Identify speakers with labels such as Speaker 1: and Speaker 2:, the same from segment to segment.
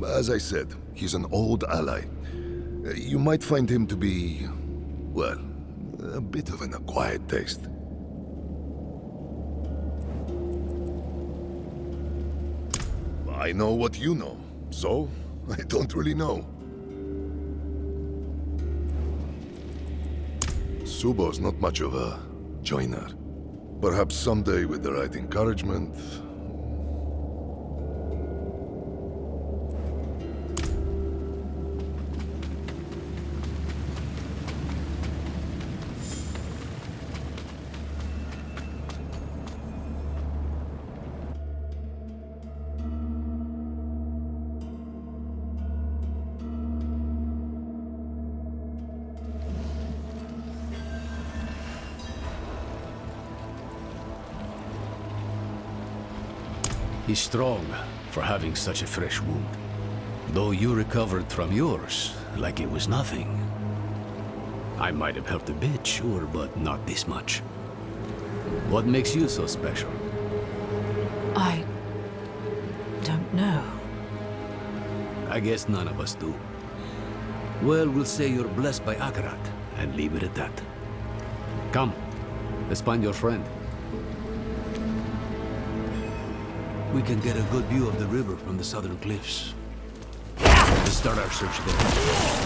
Speaker 1: As I said, he's an old ally. You might find him to be, well, a bit of an acquired taste. I know what you know, so I don't really know. Subo's not much of a joiner. Perhaps someday with the right encouragement...
Speaker 2: He's strong for having such a fresh wound. Though you recovered from yours like it was nothing. I might have helped a bit, sure, but not this much. What makes you so special?
Speaker 3: I don't know.
Speaker 2: I guess none of us do. Well, we'll say you're blessed by Akarat, and leave it at that. Come, let's find your friend. We can get a good view of the river from the southern cliffs. Let's start our search there.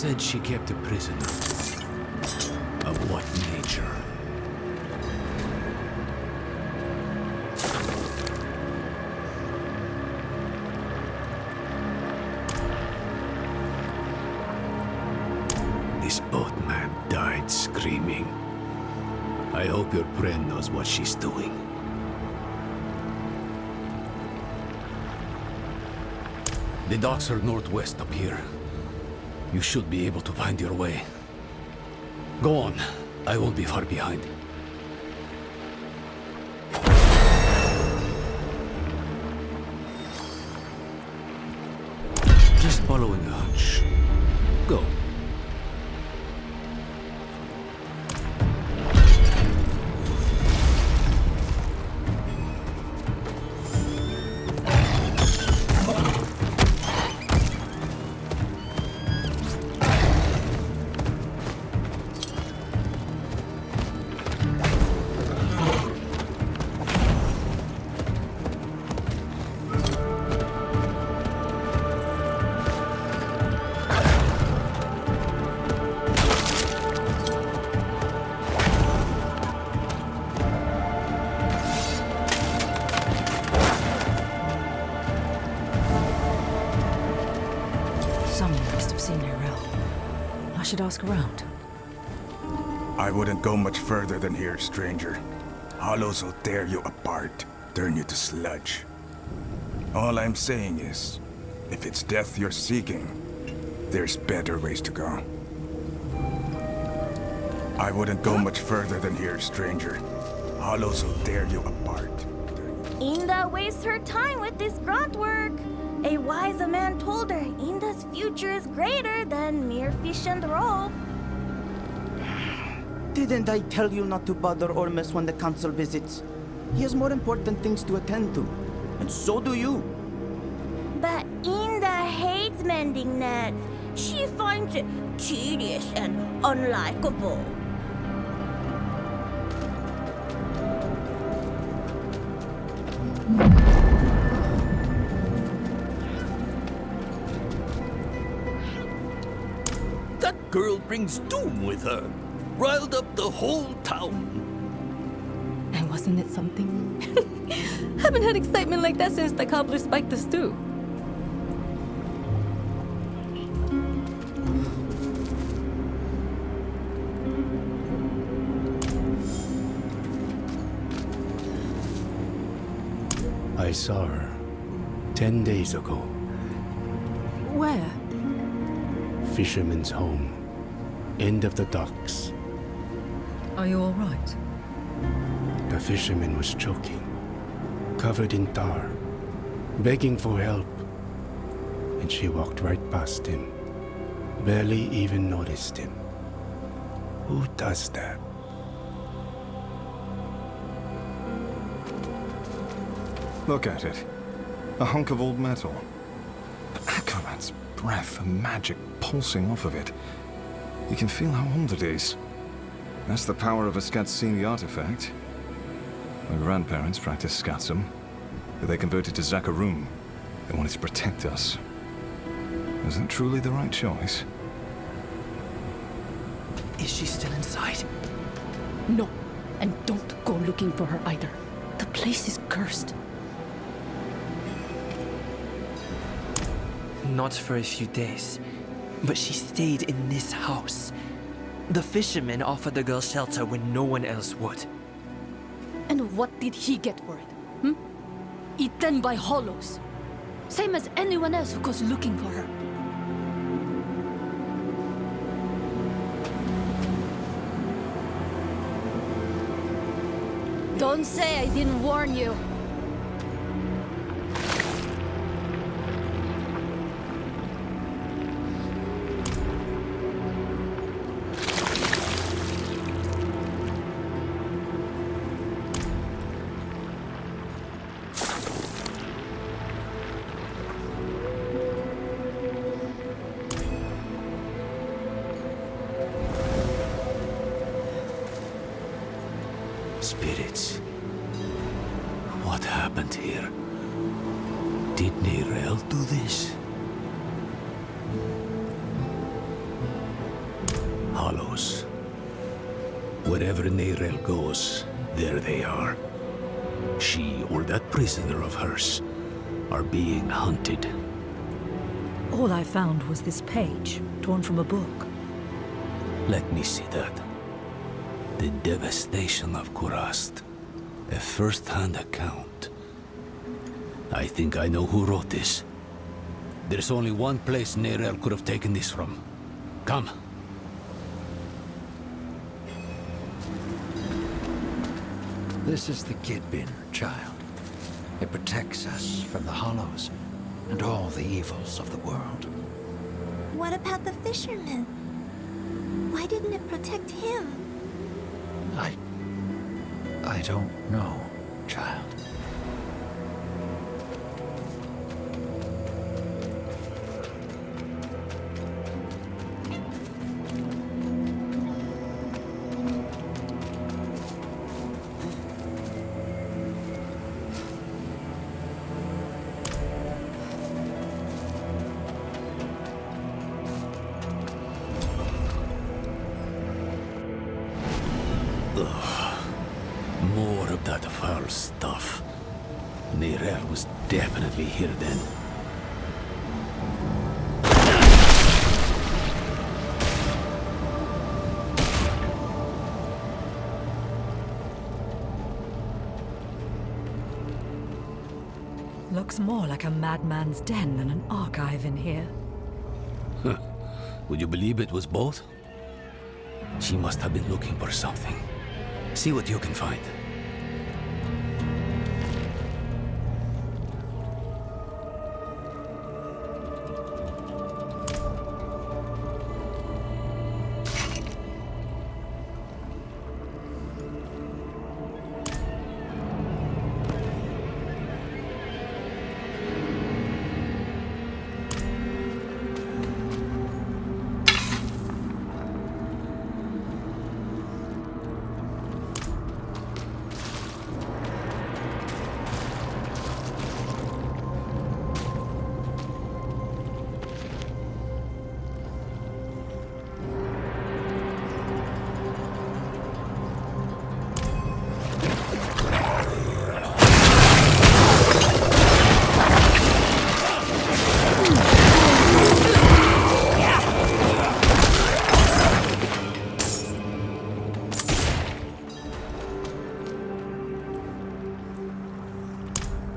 Speaker 2: said she kept a prisoner. Of what nature? This boatman died screaming. I hope your friend knows what she's doing. The docks are northwest up here. You should be able to find your way. Go on. I won't be far behind. Just following a hunch. Go.
Speaker 3: I should ask around.
Speaker 4: I wouldn't go much further than here, stranger. Hollows will tear you apart, turn you to sludge. All I'm saying is, if it's death you're seeking, there's better ways to go. I wouldn't go much further than here, stranger. Hollows will tear you apart.
Speaker 5: Inda wastes her time with this grunt work. A wise man told her Inda's future is greater than mere fish and rope.
Speaker 6: Didn't I tell you not to bother Ormus when the council visits? He has more important things to attend to. And so do you.
Speaker 5: But Inda hates mending nets. She finds it tedious and unlikable.
Speaker 7: That girl brings doom with her. Riled up the whole town.
Speaker 8: And wasn't it something? Haven't had excitement like that since the cobbler spiked the stew.
Speaker 2: I saw her 10 days ago.
Speaker 3: Where?
Speaker 2: Fisherman's home. End of the docks.
Speaker 3: Are you all right?
Speaker 2: The fisherman was choking, covered in tar, begging for help. And she walked right past him, barely even noticed him. Who does that?
Speaker 9: Look at it. A hunk of old metal. But Aquaman's breath and magic pulsing off of it. You can feel how old it is. That's the power of a Skatsini artifact. My grandparents practiced Skatsum, but they converted to Zakarum. They wanted to protect us. Was that truly the right choice?
Speaker 6: Is she still inside?
Speaker 8: No, and don't go looking for her either. The place is cursed.
Speaker 10: Not for a few days, but she stayed in this house. The fisherman offered the girl shelter when no one else would.
Speaker 8: And what did he get for it? Eaten by hollows. Same as anyone else who goes looking for her. Don't say I didn't warn you.
Speaker 2: Spirits. What happened here? Did Nirel do this? Hollows. Wherever Neyrelle goes, there they are. She or that prisoner of hers are being hunted.
Speaker 3: All I found was this page, torn from a book.
Speaker 2: Let me see that. The devastation of Kurast. A first-hand account. I think I know who wrote this. There's only one place Neyrelle could have taken this from. Come.
Speaker 11: This is the kid bin, child. It protects us from the Hollows and all the evils of the world.
Speaker 5: What about the fisherman? Why didn't it protect him?
Speaker 11: I don't know, child.
Speaker 2: More of that foul stuff. Neyrelle was definitely here then.
Speaker 3: Looks more like a madman's den than an archive in here.
Speaker 2: Would you believe it was both? She must have been looking for something. See what you can find.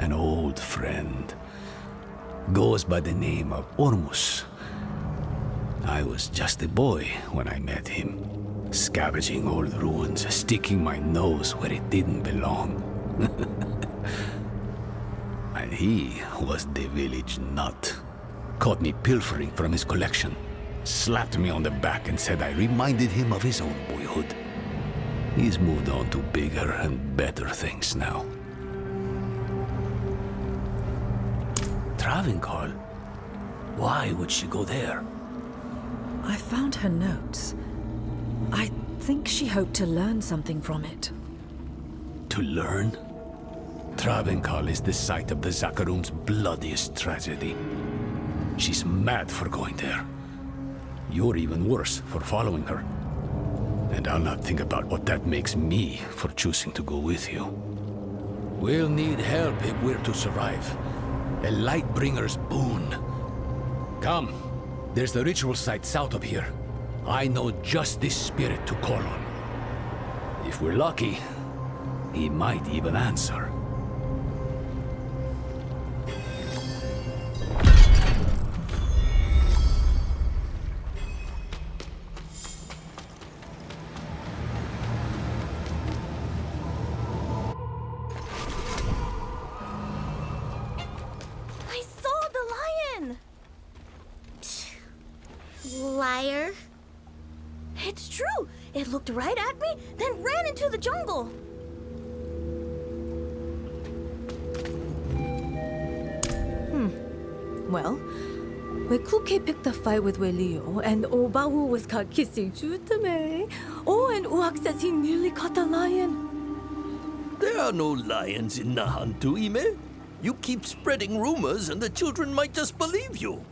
Speaker 2: An old friend. Goes by the name of Ormus. I was just a boy when I met him. Scavenging old ruins, sticking my nose where it didn't belong. And he was the village nut. Caught me pilfering from his collection. Slapped me on the back and said I reminded him of his own boyhood. He's moved on to bigger and better things now. Travincal? Why would she go there?
Speaker 3: I found her notes. I think she hoped to learn something from it.
Speaker 2: To learn? Travincal is the site of the Zakarum's bloodiest tragedy. She's mad for going there. You're even worse for following her. And I'll not think about what that makes me for choosing to go with you. We'll need help if we're to survive. A Lightbringer's boon. Come, there's the ritual site south of here. I know just this spirit to call on. If we're lucky, he might even answer.
Speaker 5: Liar. It's true. It looked right at me, then ran into the jungle.
Speaker 12: Well, when Kuke picked a fight with Leo and Obawu was caught kissing Jutame. Oh, and Uak says he nearly caught a lion.
Speaker 7: There are no lions in Nahantu, Ime. You keep spreading rumors and the children might just believe you.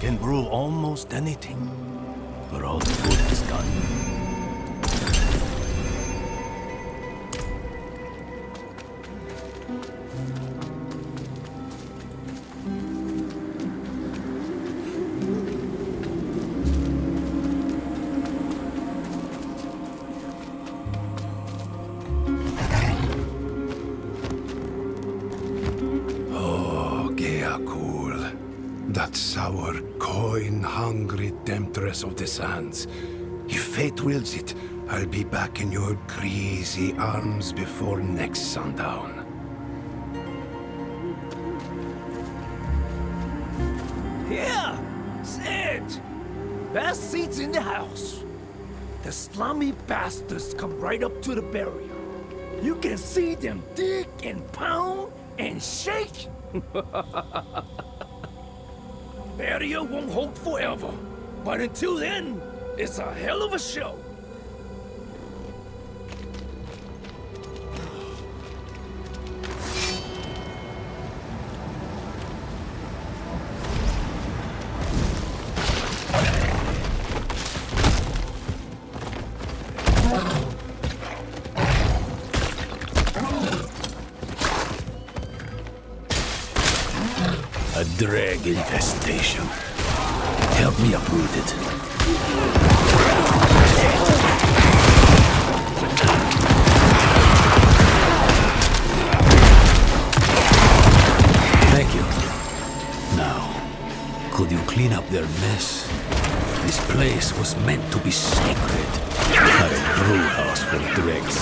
Speaker 13: can brew almost anything.
Speaker 2: For all the good is done.
Speaker 14: That sour, coin-hungry temptress of the sands. If fate wills it, I'll be back in your greasy arms before next sundown.
Speaker 13: Here! Sit! Best seats in the house. The slummy bastards come right up to the barrier. You can see them dig and pound and shake. Barrier won't hold forever, but until then, it's a hell of a show.
Speaker 2: A drag infestation. Help me uproot it. Thank you. Now, could you clean up their mess? This place was meant to be sacred. Not a brew house for dregs.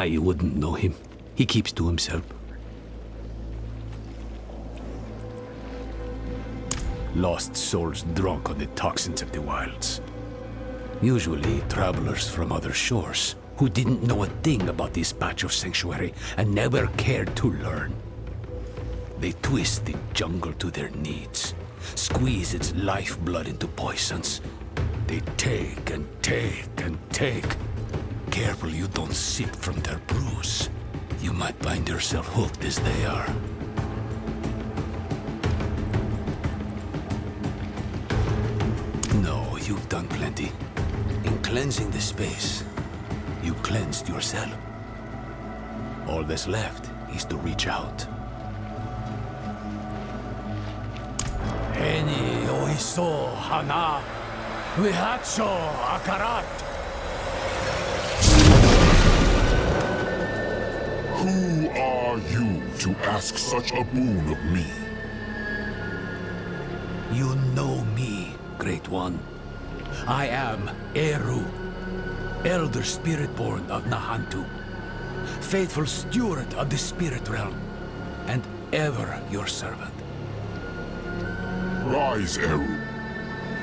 Speaker 2: You wouldn't know him. He keeps to himself. Lost souls drunk on the toxins of the wilds. Usually travelers from other shores who didn't know a thing about this patch of sanctuary and never cared to learn. They twist the jungle to their needs, squeeze its lifeblood into poisons. They take and take and take. Careful you don't sip from their brews. You might find yourself hooked as they are. No, you've done plenty. In cleansing the space, you cleansed yourself. All that's left is to reach out.
Speaker 13: Eni oiso hana vihacho akarat.
Speaker 15: Who are you to ask such a boon of me?
Speaker 2: You know me, Great One. I am Eru, Elder Spirit-born of Nahantu, faithful steward of the Spirit Realm, and ever your servant.
Speaker 15: Rise, Eru.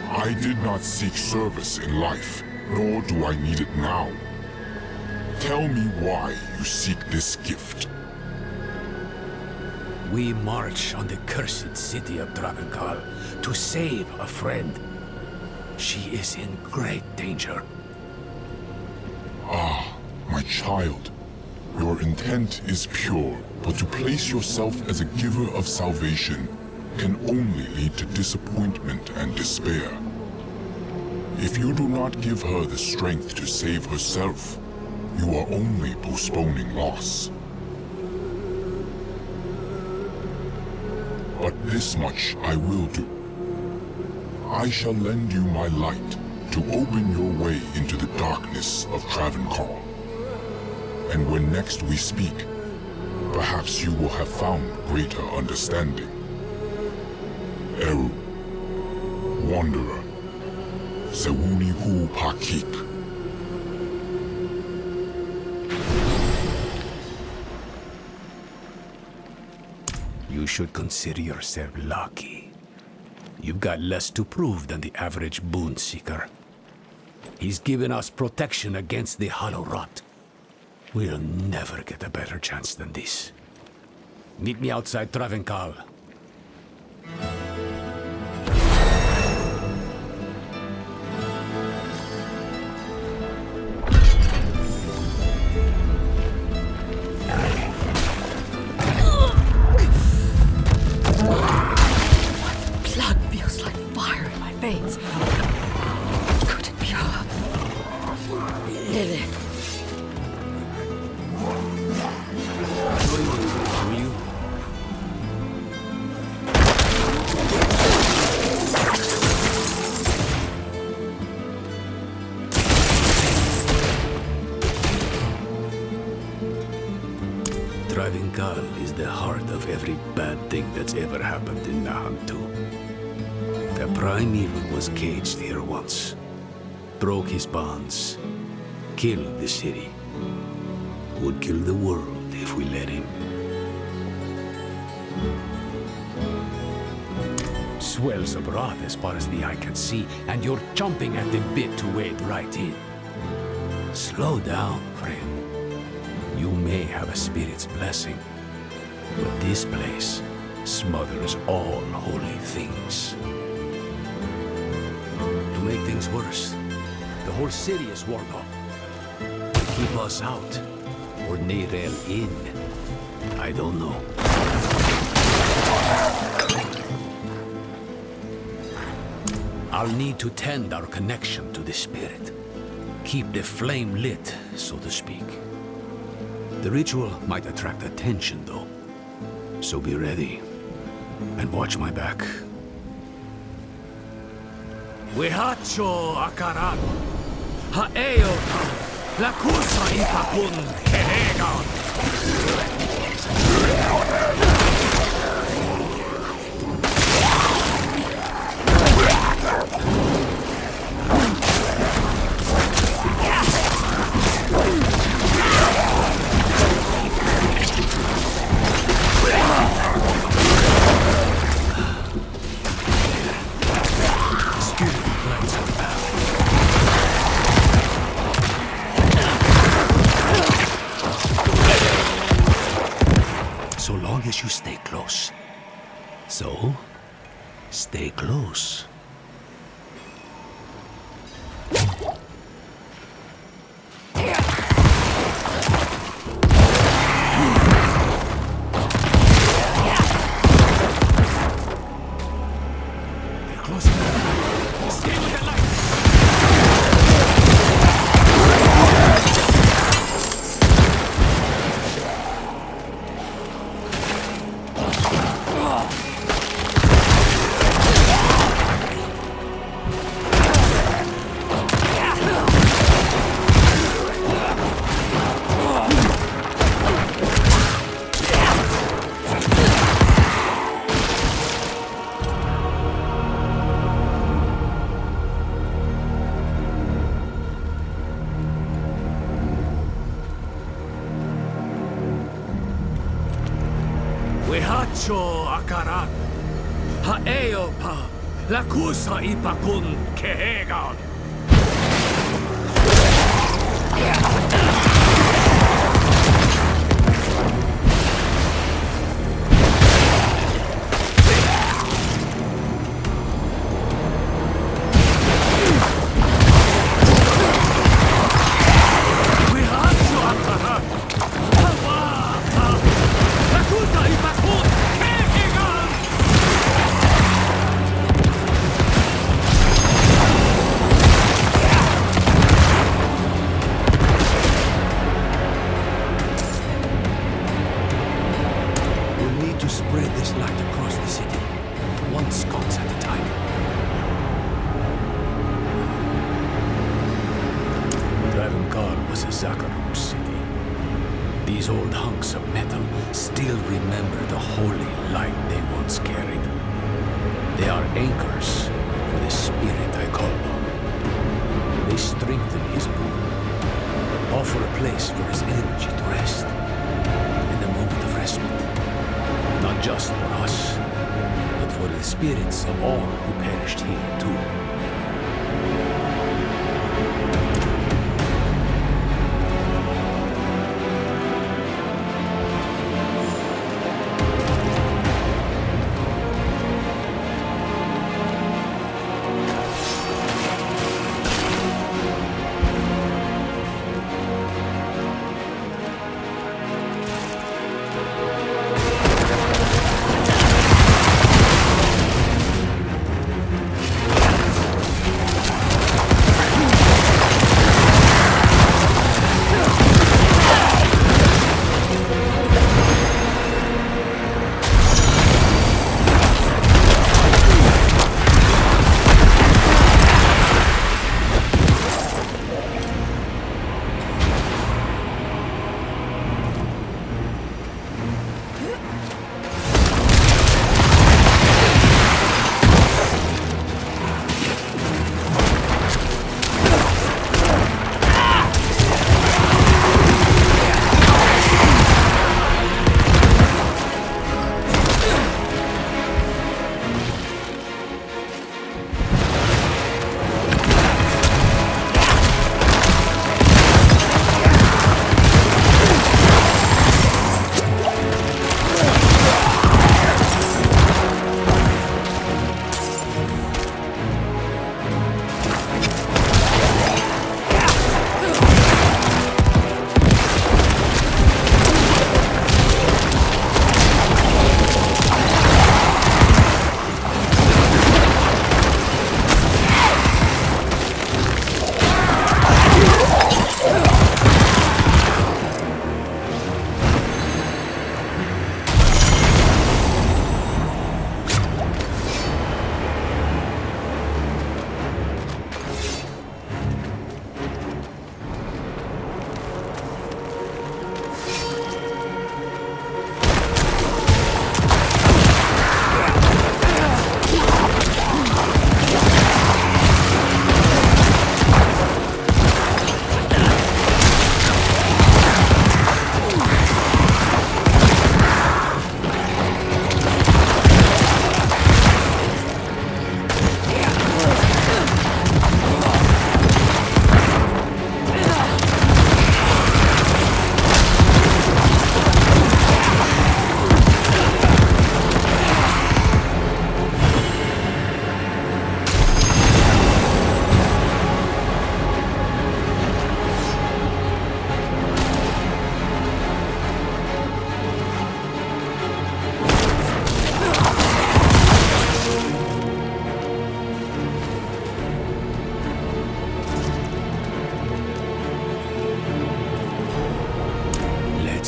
Speaker 15: I did not seek service in life, nor do I need it now. Tell me why you seek this gift.
Speaker 2: We march on the cursed city of Dragonkal to save a friend. She is in great danger.
Speaker 15: Ah, my child. Your intent is pure, but to place yourself as a giver of salvation can only lead to disappointment and despair. If you do not give her the strength to save herself, you are only postponing loss. But this much I will do. I shall lend you my light to open your way into the darkness of Travancore. And when next we speak, perhaps you will have found greater understanding. Eru, Wanderer, Sewuni Hu Pakik.
Speaker 2: You should consider yourself lucky. You've got less to prove than the average boon seeker. He's given us protection against the hollow rot. We'll never get a better chance than this. Meet me outside Travenkal.
Speaker 3: Blood feels like fire in my veins. Could it be her? Lilith.
Speaker 2: Travenkal is the heart of every bad thing that's ever happened in Nahantu. The primeval was caged here once, broke his bonds, killed the city, would kill the world if we let him. Swells abroad as far as the eye can see, and you're chomping at the bit to wade right in. Slow down, friend. You may have a spirit's blessing, but this place smothers all holy things. To make things worse, the whole city is walled off. To keep us out, or Neirel in, I don't know. I'll need to tend our connection to the spirit. Keep the flame lit, so to speak. The ritual might attract attention, though. So be ready, and watch my back. Wehacho akaran, haeo la kusa ipakun kehegan. So long as you stay close. So, stay close. Wehacho akaran, haeo pa, la kusa ipakun kehegan.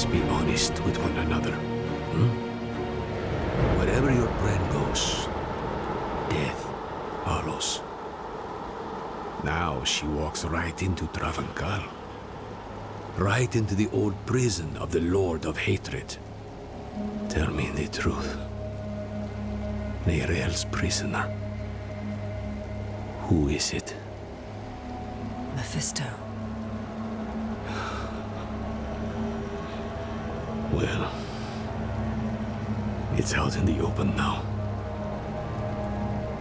Speaker 2: Let's be honest with one another. Wherever your brain goes, death follows. Now she walks right into Travancore. Right into the old prison of the Lord of Hatred. Tell me the truth. Neirel's prisoner. Who is it?
Speaker 3: Mephisto.
Speaker 2: Well, it's out in the open now.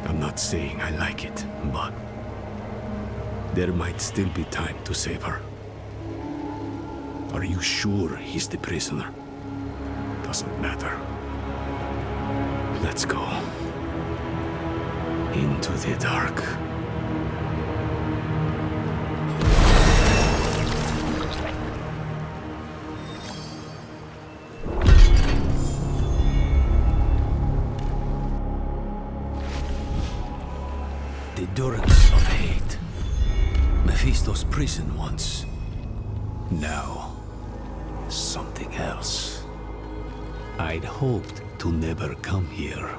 Speaker 2: I'm not saying I like it, but there might still be time to save her. Are you sure he's the prisoner? Doesn't matter. Let's go. Into the dark. The durance of hate. Mephisto's prison once. Now, something else. I'd hoped to never come here.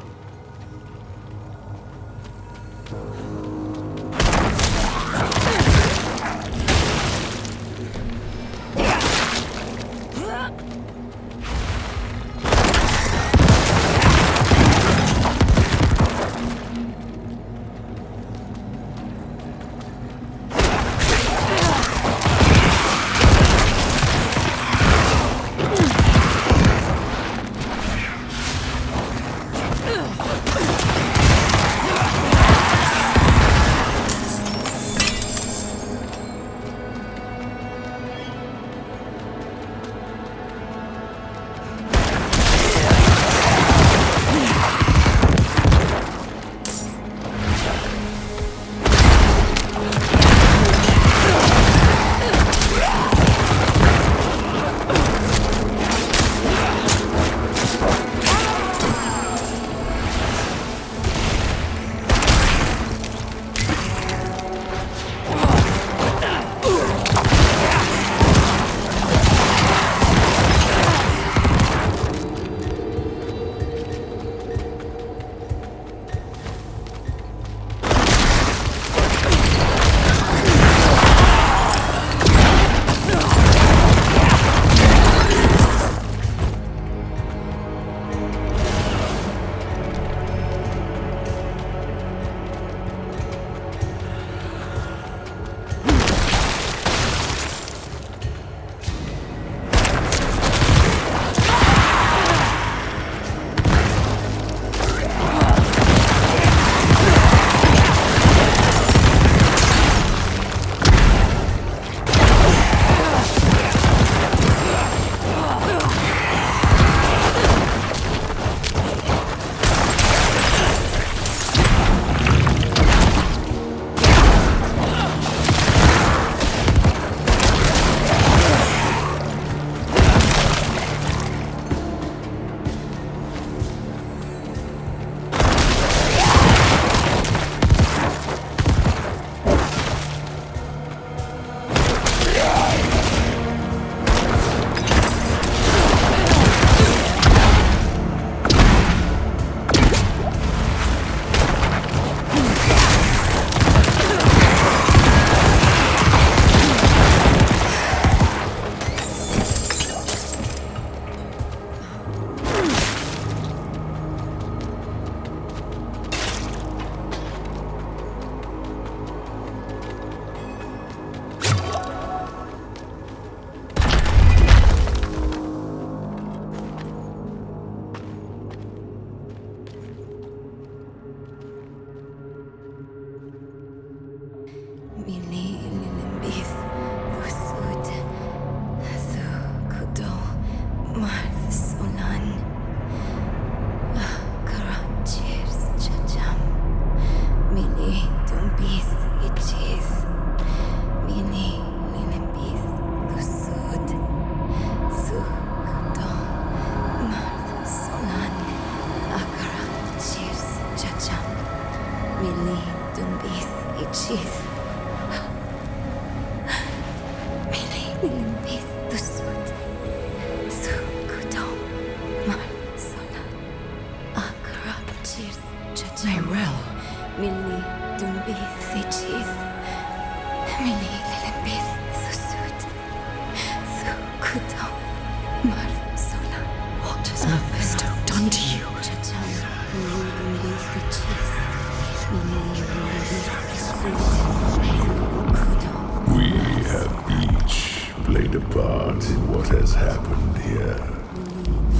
Speaker 16: played a part in what has happened here.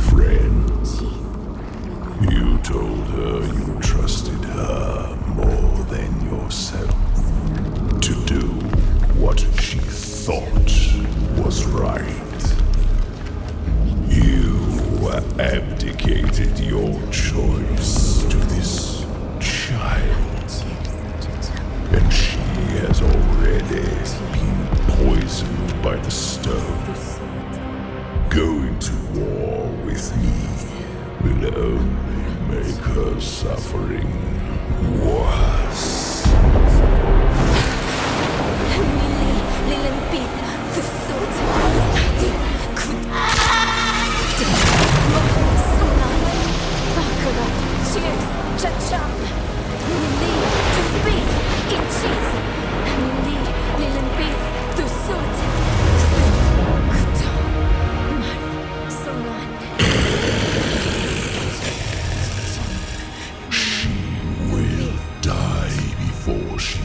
Speaker 16: Friends, you told her you trusted her more than yourself to do what she thought was right. You abdicated your choice to this child, and she has already been poisoned by the stone. Going to war with me will only make her suffering worse.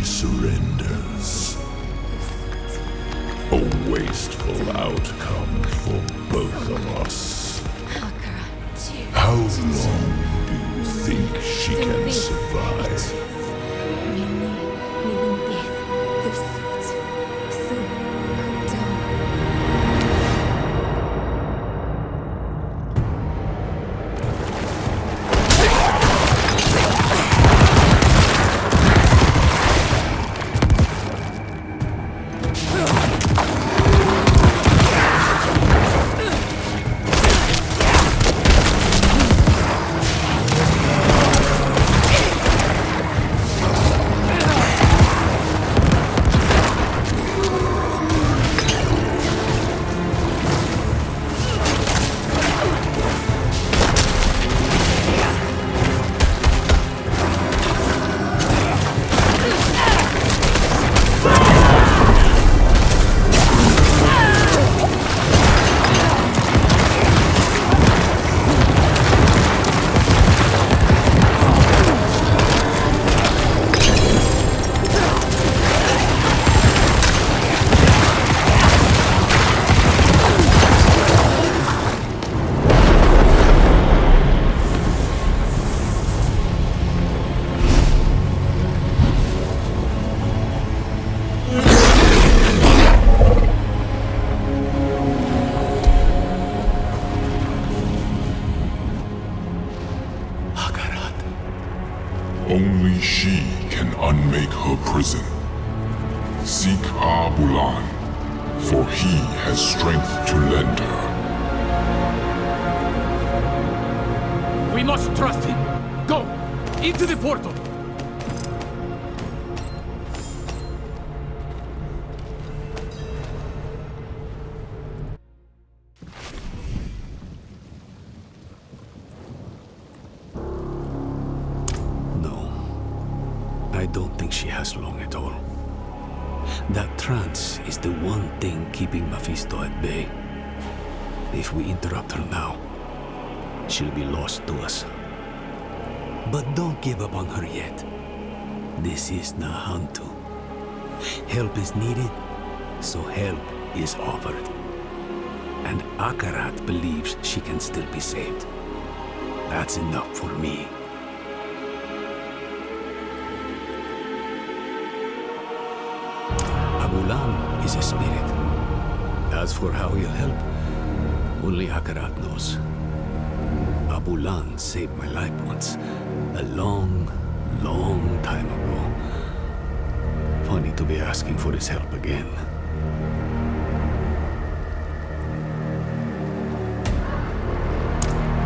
Speaker 16: Surrenders. A wasteful outcome for both of us. How long do you think she can survive?
Speaker 15: Only she can unmake her prison. Seek Abulan, for he has strength to lend her.
Speaker 2: We must trust him. Go! Into the portal! I don't think she has long at all. That trance is the one thing keeping Mephisto at bay. If we interrupt her now, she'll be lost to us. But don't give up on her yet. This is Nahantu. Help is needed, so help is offered. And Akarat believes she can still be saved. That's enough for me. Abulan is a spirit. As for how he'll help, only Akarat knows. Abulan saved my life once, a long, long time ago. Funny to be asking for his help again.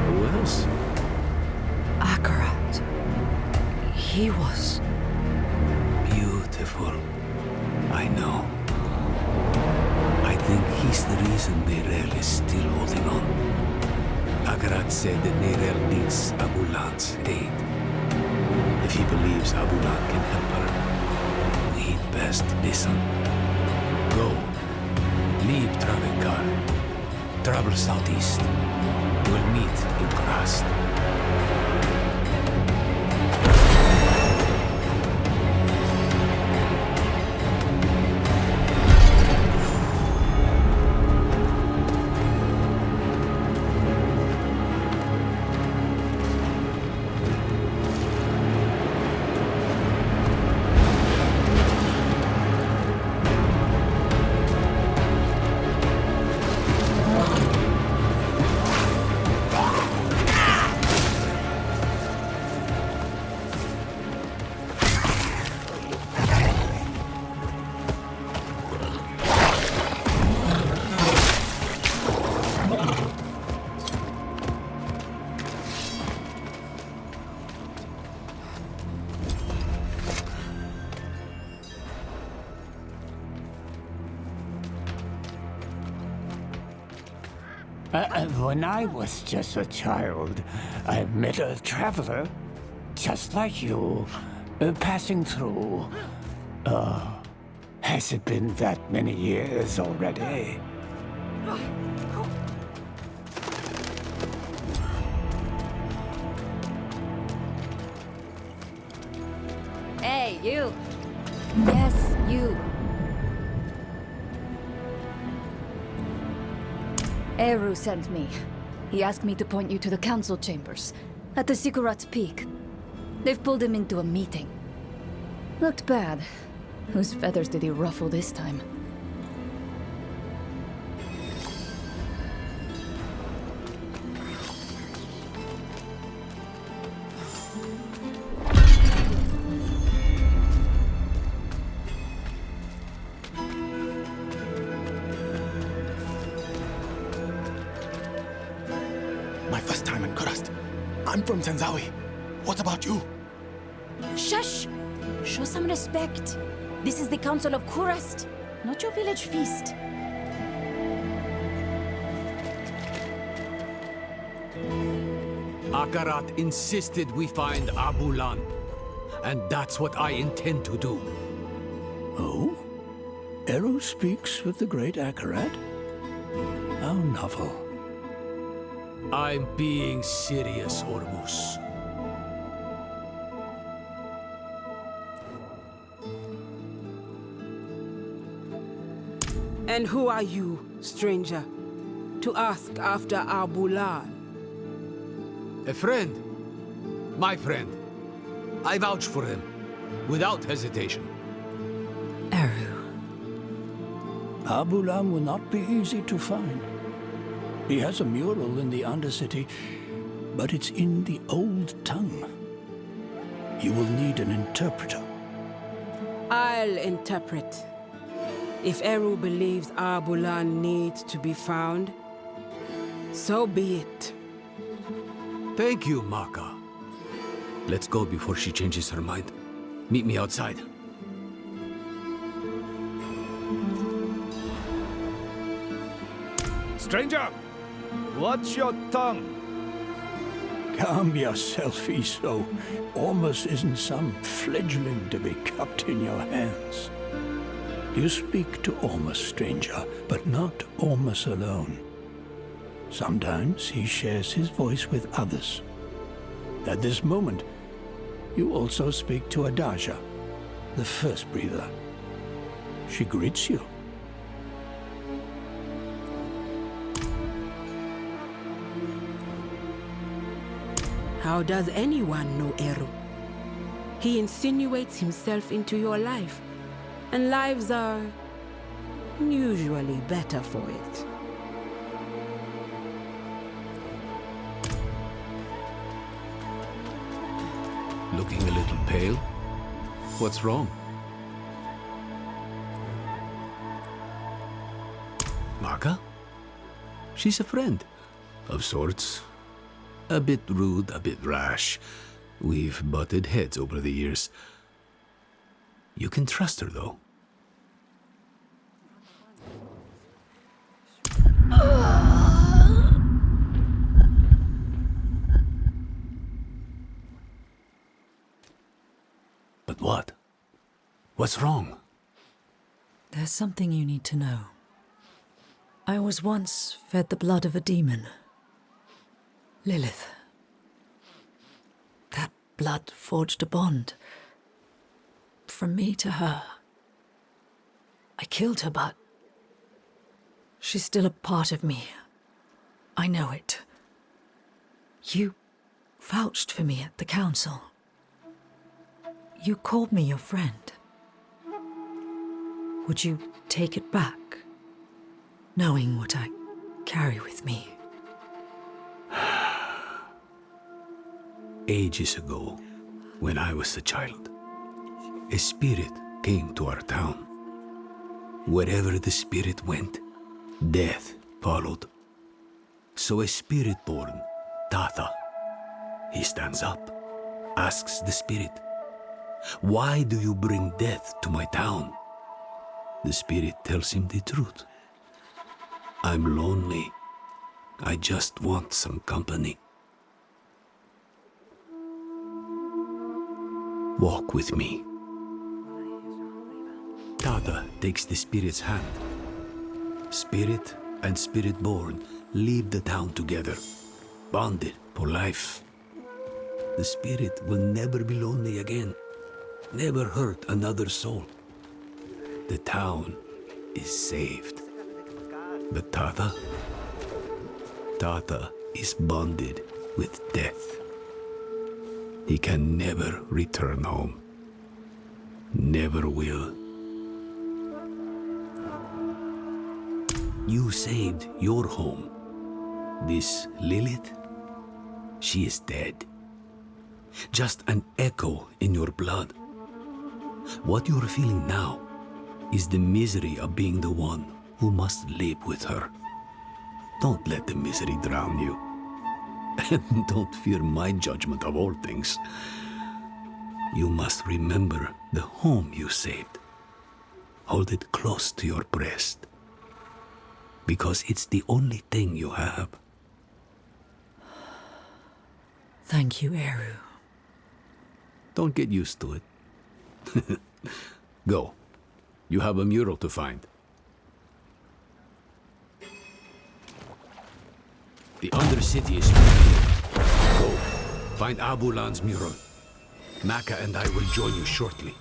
Speaker 2: Who else?
Speaker 3: Akarat. He was...
Speaker 2: beautiful. I know. I think he's the reason Nerel is still holding on. Akarat said that Nerel needs Abulan's aid. If he believes Abulan can help her, we'd best listen. Go. Leave Travenkar. Travel southeast. We'll meet in Krast.
Speaker 13: When I was just a child, I met a traveler, just like you, passing through. Has it been that many years already?
Speaker 8: Hey, you! Yes, you! Eru sent me. He asked me to point you to the council chambers, at the Sikurat's Peak. They've pulled him into a meeting. Looked bad. Whose feathers did he ruffle this time?
Speaker 6: My first time in Kurast. I'm from Zanzawi. What about you?
Speaker 3: Shush! Show some respect. This is the Council of Kurast, not your village feast.
Speaker 2: Akarat insisted we find Abulan, and that's what I intend to do.
Speaker 13: Oh? Eru speaks with the great Akarat? How novel.
Speaker 2: I'm being serious, Ormus.
Speaker 17: And who are you, stranger, to ask after Abulan?
Speaker 2: A friend. My friend. I vouch for him, without hesitation.
Speaker 13: Abulam will not be easy to find. He has a mural in the Undercity, but it's in the old tongue. You will need an interpreter.
Speaker 17: I'll interpret. If Eru believes Abulan needs to be found, so be it.
Speaker 2: Thank you, Maka. Let's go before she changes her mind. Meet me outside.
Speaker 18: Stranger! Watch your tongue!
Speaker 13: Calm yourself, Iso. Ormus isn't some fledgling to be cupped in your hands. You speak to Ormus, stranger, but not Ormus alone. Sometimes he shares his voice with others. At this moment, you also speak to Adaja, the first breather. She greets you.
Speaker 17: How does anyone know Eru? He insinuates himself into your life, and lives are usually better for it.
Speaker 2: Looking a little pale? What's wrong? Maka? She's a friend, of sorts. A bit rude, a bit rash. We've butted heads over the years. You can trust her, though. But what? What's wrong?
Speaker 3: There's something you need to know. I was once fed the blood of a demon. Lilith. That blood forged a bond. From me to her. I killed her, but she's still a part of me. I know it. You vouched for me at the council. You called me your friend. Would you take it back, knowing what I carry with me?
Speaker 2: Ages ago, when I was a child, a spirit came to our town. Wherever the spirit went, death followed. So a spirit born, Tatha, he stands up, asks the spirit, "Why do you bring death to my town?" The spirit tells him the truth. "I'm lonely, I just want some company. Walk with me. Tata takes the spirit's hand. Spirit and spirit-born leave the town together, bonded for life. The spirit will never be lonely again, never hurt another soul. The town is saved. But Tata is bonded with death. He can never return home. Never will. You saved your home. This Lilith, she is dead. Just an echo in your blood. What you're feeling now is the misery of being the one who must live with her. Don't let the misery drown you. And don't fear my judgment of all things. You must remember the home you saved. Hold it close to your breast. Because it's the only thing you have.
Speaker 3: Thank you, Eru.
Speaker 2: Don't get used to it. Go. You have a mural to find. The Undercity is here. Go. Find Abulan's mural. Maka and I will join you shortly.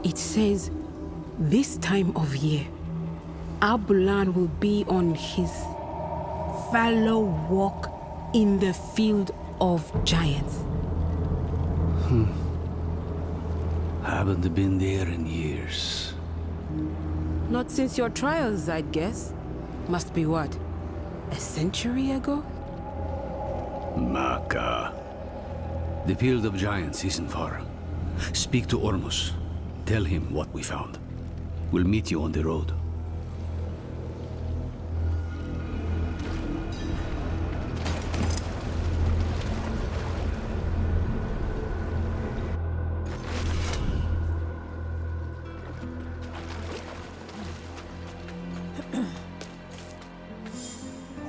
Speaker 17: It says, this time of year, Abulan will be on his fallow walk in the field of giants.
Speaker 2: Haven't been there in years.
Speaker 17: Not since your trials, I'd guess. Must be what? A century ago?
Speaker 2: Maka. The field of giants isn't far. Speak to Ormus. Tell him what we found. We'll meet you on the road.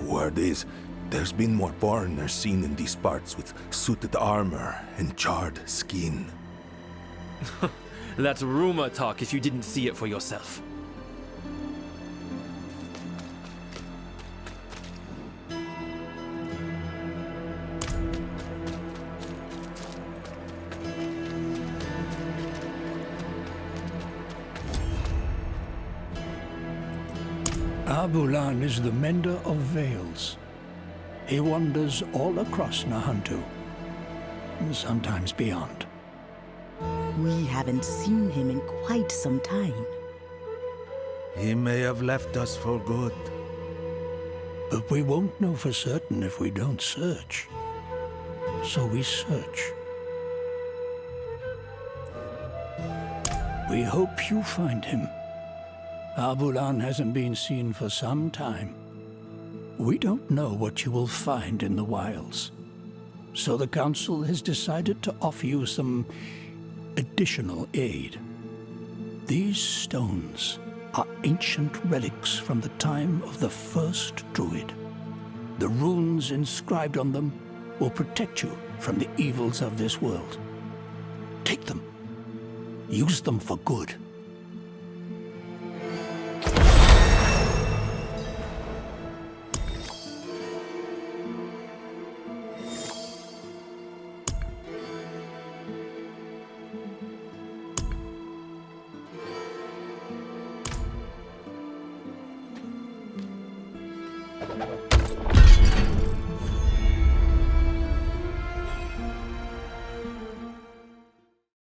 Speaker 19: Word is, there's been more foreigners seen in these parts with suited armor and charred skin.
Speaker 10: That's rumor talk if you didn't see it for yourself.
Speaker 20: Abulan is the mender of veils. He wanders all across Nahantu, sometimes beyond.
Speaker 21: We haven't seen him in quite some time.
Speaker 13: He may have left us for good.
Speaker 20: But we won't know for certain if we don't search. So we search. We hope you find him. Abulan hasn't been seen for some time. We don't know what you will find in the wilds. So the Council has decided to offer you some additional aid. These stones are ancient relics from the time of the first Druid. The runes inscribed on them will protect you from the evils of this world. Take them. Use them for good.